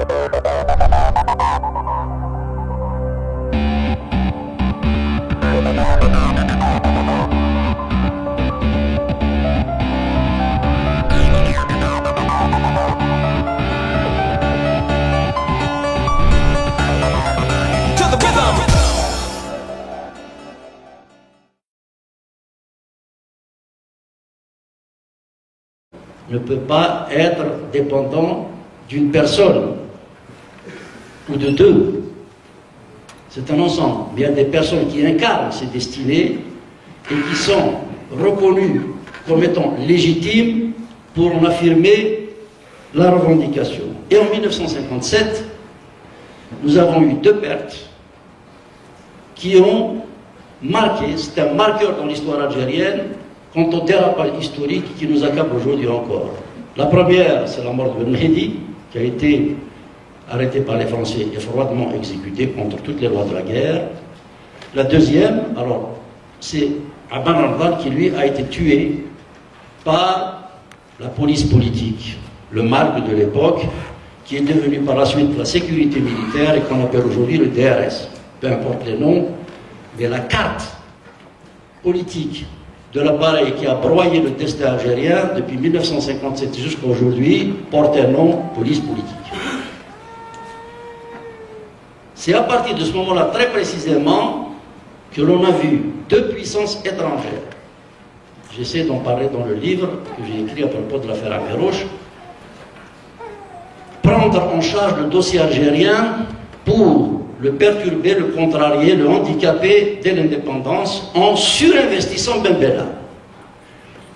Ne peut pas être dépendant d'une personne ou de deux. C'est un ensemble. Il y a des personnes qui incarnent ces destinées et qui sont reconnues comme étant légitimes pour en affirmer la revendication. Et en 1957, nous avons eu deux pertes qui ont marqué, c'est un marqueur dans l'histoire algérienne, quant au dérapage historique qui nous accable aujourd'hui encore. La première, c'est la mort de Ben Mehdi, qui a été arrêté par les Français et froidement exécuté contre toutes les lois de la guerre. La deuxième, alors, c'est Abban al-Adal qui, lui, a été tué par la police politique, le MARC de l'époque, qui est devenu par la suite la sécurité militaire et qu'on appelle aujourd'hui le DRS. Peu importe les noms, mais la carte politique de l'appareil qui a broyé le destin algérien depuis 1957 jusqu'à aujourd'hui porte un nom, police politique. C'est à partir de ce moment-là, très précisément, que l'on a vu deux puissances étrangères. J'essaie d'en parler dans le livre que j'ai écrit à propos de l'affaire Amérouche, prendre en charge le dossier algérien pour le perturber, le contrarier, le handicaper dès l'indépendance en surinvestissant Ben Bella.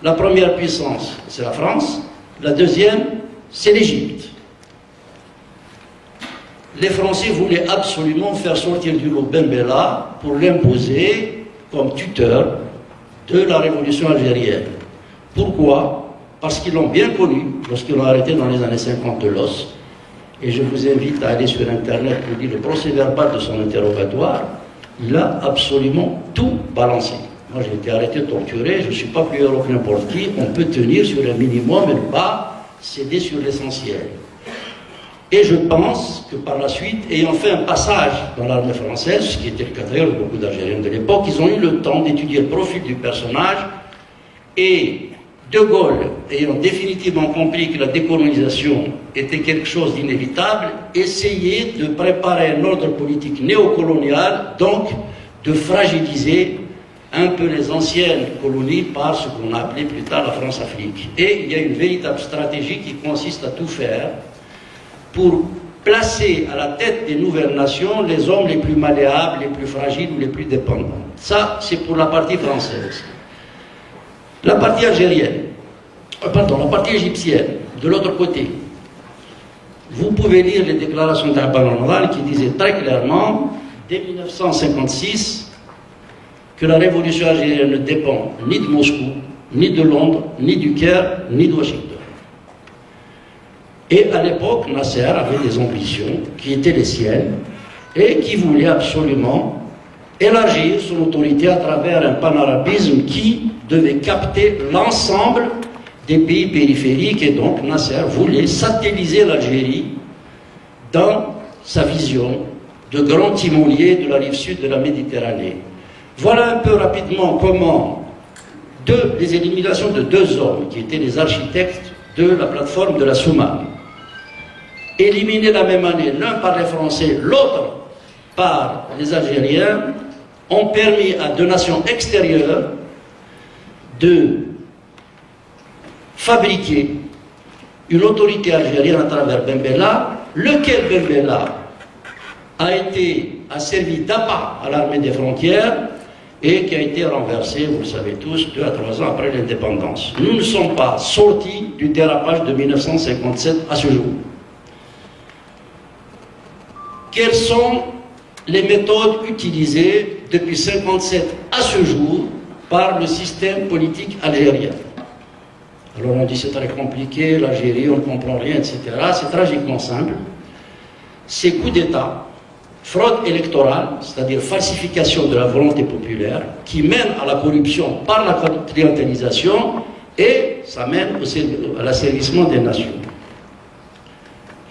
La première puissance, c'est la France. La deuxième, c'est l'Égypte. Les Français voulaient absolument faire sortir du lot Ben Bella pour l'imposer comme tuteur de la révolution algérienne. Pourquoi? Parce qu'ils l'ont bien connu lorsqu'ils l'ont arrêté dans les années 50 de l'os. Et je vous invite à aller sur Internet pour lire le procès-verbal de son interrogatoire. Il a absolument tout balancé. Moi, j'ai été arrêté, torturé, je ne suis pas plus heureux que n'importe qui. On peut tenir sur un minimum et ne pas céder sur l'essentiel. Et je pense que par la suite, ayant fait un passage dans l'armée française, ce qui était le cas d'ailleurs de beaucoup d'Algériens de l'époque, ils ont eu le temps d'étudier le profil du personnage et De Gaulle, ayant définitivement compris que la décolonisation était quelque chose d'inévitable, essayait de préparer un ordre politique néocolonial, donc de fragiliser un peu les anciennes colonies par ce qu'on a appelé plus tard la France-Afrique. Et il y a une véritable stratégie qui consiste à tout faire pour placer à la tête des nouvelles nations les hommes les plus malléables, les plus fragiles ou les plus dépendants. Ça, c'est pour la partie française. La partie algérienne, la partie égyptienne, de l'autre côté, vous pouvez lire les déclarations d'Abban al-Adal qui disaient très clairement, dès 1956, que la révolution algérienne ne dépend ni de Moscou, ni de Londres, ni du Caire, ni de Washington. Et à l'époque, Nasser avait des ambitions qui étaient les siennes et qui voulait absolument élargir son autorité à travers un panarabisme qui devait capter l'ensemble des pays périphériques, et donc Nasser voulait satelliser l'Algérie dans sa vision de grand timonier de la rive sud de la Méditerranée. Voilà un peu rapidement comment les éliminations de deux hommes qui étaient les architectes de la plateforme de la Soumane, éliminés la même année, l'un par les Français, l'autre par les Algériens, ont permis à deux nations extérieures de fabriquer une autorité algérienne à travers Ben Bella, lequel Ben Bella a servi d'appât à l'armée des frontières et qui a été renversé, vous le savez tous, 2 à 3 ans après l'indépendance. Nous ne sommes pas sortis du dérapage de 1957 à ce jour. Quelles sont les méthodes utilisées depuis 1957 à ce jour par le système politique algérien? Alors on dit c'est très compliqué, l'Algérie, on ne comprend rien, etc. C'est tragiquement simple. Ces coups d'État, fraude électorale, c'est-à-dire falsification de la volonté populaire, qui mène à la corruption par la clientélisation, et ça mène à l'asservissement des nations.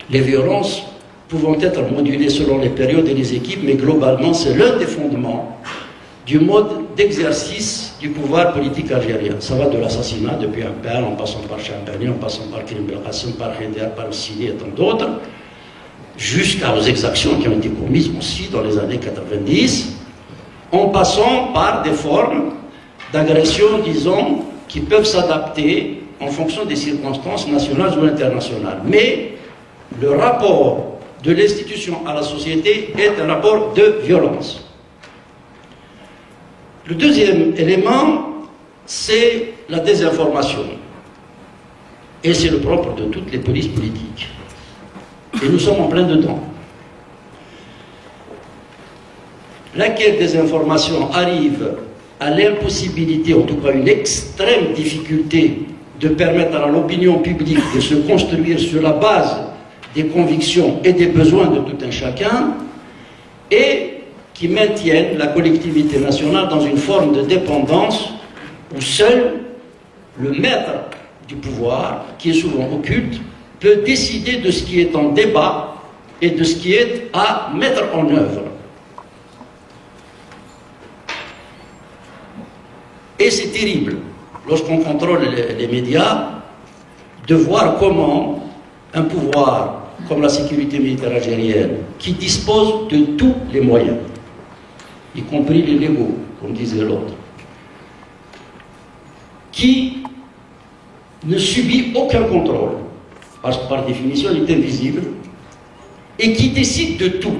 Les violences pouvant être modulés selon les périodes et les équipes, mais globalement, c'est l'un des fondements du mode d'exercice du pouvoir politique algérien. Ça va de l'assassinat depuis un père, en passant par Champagny, en passant par Karim Belkacem, par Haider, par Sidi et tant d'autres, jusqu'aux exactions qui ont été commises aussi dans les années 90, en passant par des formes d'agression, disons, qui peuvent s'adapter en fonction des circonstances nationales ou internationales. Mais le rapport de l'institution à la société est un rapport de violence. Le deuxième élément, c'est la désinformation. Et c'est le propre de toutes les polices politiques. Et nous sommes en plein dedans. Laquelle désinformation arrive à l'impossibilité, en tout cas une extrême difficulté, de permettre à l'opinion publique de se construire sur la base des convictions et des besoins de tout un chacun, et qui maintiennent la collectivité nationale dans une forme de dépendance où seul le maître du pouvoir, qui est souvent occulte, peut décider de ce qui est en débat et de ce qui est à mettre en œuvre. Et c'est terrible, lorsqu'on contrôle les médias, de voir comment un pouvoir comme la sécurité militaire algérienne, qui dispose de tous les moyens, y compris les légaux, comme disait l'autre, qui ne subit aucun contrôle, parce que par définition il est invisible, et qui décide de tout,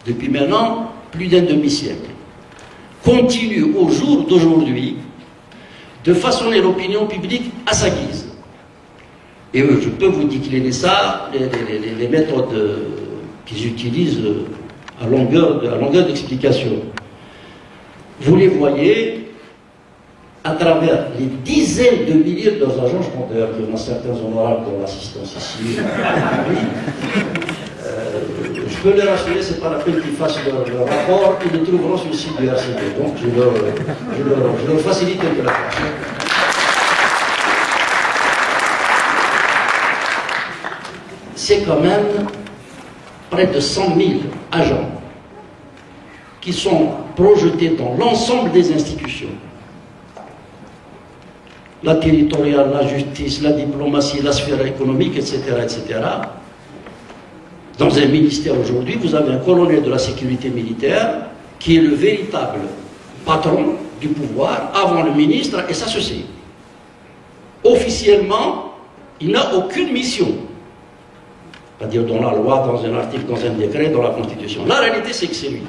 depuis maintenant plus d'un demi-siècle, continue au jour d'aujourd'hui de façonner l'opinion publique à sa guise. Et je peux vous décliner ça, les méthodes qu'ils utilisent à longueur d'explication. Vous les voyez à travers les dizaines de milliers de leurs agents, je pense d'ailleurs qu'il y en a certains honorables pour l'assistance ici. Je peux les rassurer, c'est pas la peine qu'ils fassent leur rapport, ils le trouveront sur le site du RCD. Donc je leur facilite un peu la tâche. C'est quand même près de 100 000 agents qui sont projetés dans l'ensemble des institutions. La territoriale, la justice, la diplomatie, la sphère économique, etc., etc. Dans un ministère aujourd'hui, vous avez un colonel de la sécurité militaire qui est le véritable patron du pouvoir avant le ministre, et ça se sait. Officiellement, il n'a aucune mission. C'est-à-dire dans la loi, dans un article, dans un décret, dans la Constitution. La réalité, c'est que c'est lui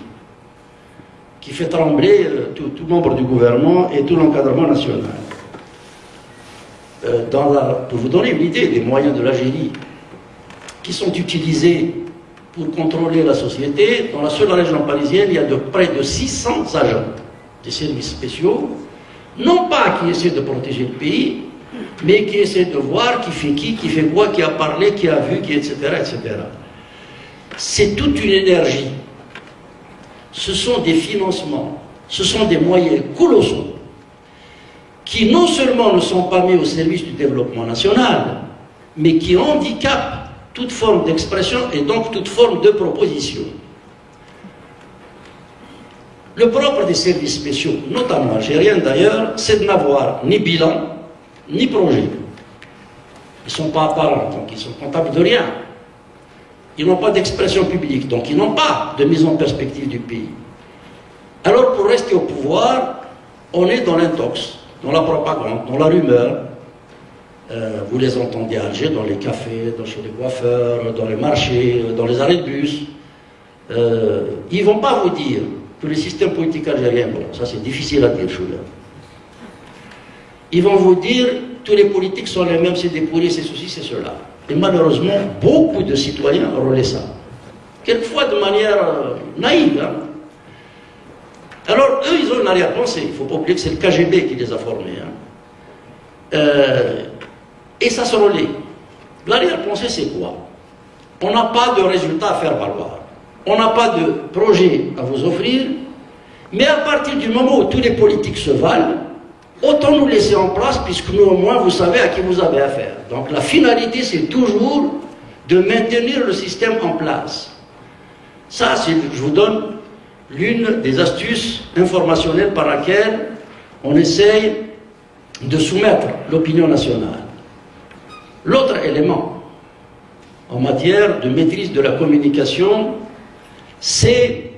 qui fait trembler tout membre du gouvernement et tout l'encadrement national. Pour vous donner une idée des moyens de l'Algérie qui sont utilisés pour contrôler la société, dans la seule région parisienne, il y a près de 600 agents des services spéciaux, non pas qui essaient de protéger le pays, mais qui essaient de voir qui fait quoi, qui a parlé, qui a vu, qui etc., etc. C'est toute une énergie. Ce sont des financements, ce sont des moyens colossaux qui non seulement ne sont pas mis au service du développement national, mais qui handicapent toute forme d'expression et donc toute forme de proposition. Le propre des services spéciaux, notamment algériens d'ailleurs, c'est de n'avoir ni bilan, ni projet. Ils ne sont pas apparents, donc ils sont comptables de rien. Ils n'ont pas d'expression publique, donc ils n'ont pas de mise en perspective du pays. Alors pour rester au pouvoir, on est dans l'intox, dans la propagande, dans la rumeur. Vous les entendez à Alger, dans les cafés, chez les coiffeurs, dans les marchés, dans les arrêts de bus. Ils ne vont pas vous dire que le système politique algérien, bon, ça c'est difficile à dire, Chouler. Ils vont vous dire tous les politiques sont les mêmes, c'est des pourris, c'est ceci, c'est cela. Et malheureusement, beaucoup de citoyens relaient ça. Quelquefois de manière naïve. Hein. Alors, eux, ils ont une arrière-pensée. Il ne faut pas oublier que c'est le KGB qui les a formés. Hein. Et ça se relaie. L'arrière-pensée, c'est quoi? On n'a pas de résultat à faire valoir. On n'a pas de projet à vous offrir. Mais à partir du moment où tous les politiques se valent, autant nous laisser en place, puisque nous, au moins, vous savez à qui vous avez affaire. Donc la finalité, c'est toujours de maintenir le système en place. Ça, je vous donne l'une des astuces informationnelles par laquelle on essaye de soumettre l'opinion nationale. L'autre élément en matière de maîtrise de la communication, c'est